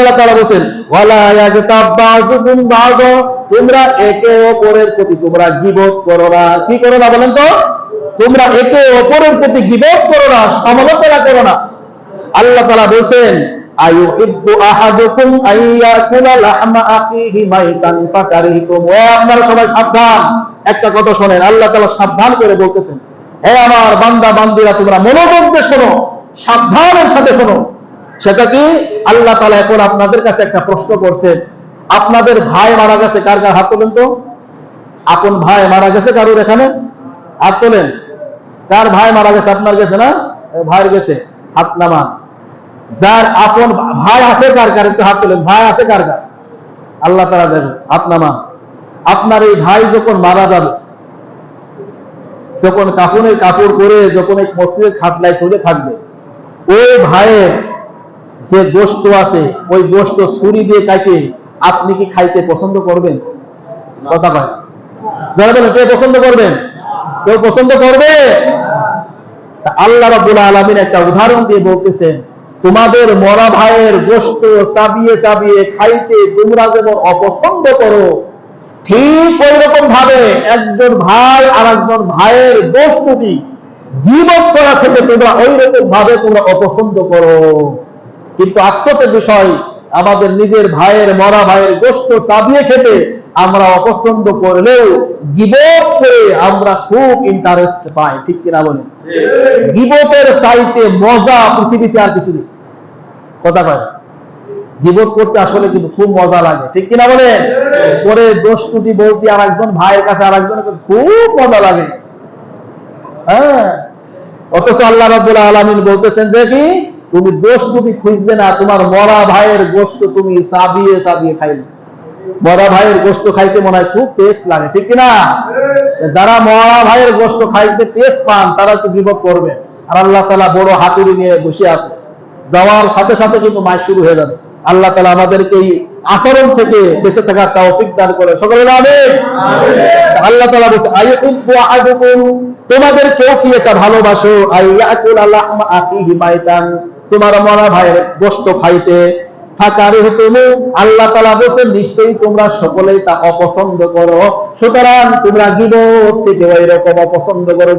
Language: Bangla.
আল্লাহ তাআলা বলেন ওয়ালা ইয়াগতাব বাযুকুম বায, তোমরা একে অপরের প্রতি তোমরা গীবত করো না। কি করো না বলেন তো? তোমরা একে অপরের প্রতি গীবত করো না, সমালোচনা করো না। আল্লাহ তাআলা বলেন আইয়ুহিব্বু আহাদুকুম আইয়াকুলা লাহমা আখিহি মাইতান ফাকারিহতুম। ও আপনারা সবাই সাবধান, একটা কথা শুনেন, আল্লাহ তাআলা সাবধান করে বলতেছেন, হে আমার বান্দা বান্দীরা তোমরা মনোযোগ দিয়ে শোনো, সাবধানের সাথে শোনো। সেটা কি? আল্লাহ তাআলা এখন আপনাদের কাছে একটা প্রশ্ন করছেন, আপনাদের ভাই মারা গেছে, কার কার হাত তোলেন তো? আপন ভাই মারা গেছে কারোর এখানে? হাত তোলেন। কার ভাই মারা গেছে? আপনার গেছে না? ভাইয়ের গেছে, হাত নামান। যার আপন ভাই আছে কার কার? একটু হাত তোলেন। ভাই আছে কার কার? আল্লাহ তাআলা দেবে, হাত নামান। আপনার এই ভাই যখন মারা যাবে, যখন কাফনের কাপড় পরে যখন এক মসজিদের খাটলায় চলে থাকবে, ওই ভাইয়ের যে গোশত আছে ওই গোশত ছুরি দিয়ে কাটে আপনি কি খাইতে পছন্দ করবেন? কথা ভাই যারা বলেন, কে পছন্দ করবেন? কেউ পছন্দ করবে? আল্লাহ রাব্বুল আলামিন একটা উদাহরণ দিয়ে বলতেছেন, তোমাদের মরা ভাইয়ের গোশত চাবিয়ে চাবিয়ে খাইতে তোমরা যেমন অপছন্দ করো, ঠিক ওই রকম ভাবে একজন ভাই আর একজন ভাইয়ের গোশতটি গীবত করা থেকে তোমরা ওই রকম ভাবে তোমরা অপছন্দ করো। কিন্তু আফসোসের বিষয়, আমাদের নিজের ভাইয়ের মরা ভাইয়ের গোশত চাবিয়ে খেতে আমরা অপছন্দ করলেও গীবত করে আমরা খুব ইন্টারেস্ট পাই। ঠিক কিনা বলেন? গীবতের চাইতে মজা পৃথিবীতে আর কিছু নেই। কথা কয়, গীবত করতে আসলে কিন্তু খুব মজা লাগে। ঠিক কিনা বলেন? পরে দোষ ত্রুটি বলতে আর একজন ভাইয়ের কাছে আর একজনের কাছে খুব মজা লাগে। হ্যাঁ, অথচ আল্লাহ রাব্বুল আলামিন বলতেছেন যে কি, তুমি দোষ ত্রুটি খুঁজবে না, তোমার মরা ভাইয়ের গোশত তুমি চাবিয়ে চাবিয়ে খাইবে। মরা ভাইয়ের গোশত খাইতে মনে হয় খুব টেস্ট লাগে। ঠিক কিনা? যারা মরা ভাইয়ের গোশত খাইতে টেস্ট পান তারা তো গীবত করবে। আর আল্লাহ তাআলা বড় হাতুড়ি নিয়ে বসে আছে, যাওয়ার সাথে সাথে কিন্তু মাস শুরু হয়ে যাবে। আল্লাহ তাআলা আমাদেরকে এই আচরণ থেকে বেঁচে থাকার তৌফিক দান করে। সকলে আমিন। আল্লাহ তাআলা বলেছে আইয়ুহিব্বু আহাদুকুম, তোমাদের কেউ কি এটা ভালোবাসো, আইয়াকুলা লাহমা আখিহি মাইতান, তোমার মরা ভাইয়ের গোশত খাইতে, ফাকারিহতুম, আল্লাহ তাআলা বলেন নিশ্চয়ই তোমরা সকলেই তা অপছন্দ করো। সুতরাং তোমরা গীবত থেকে ওই রকম অপছন্দ করো।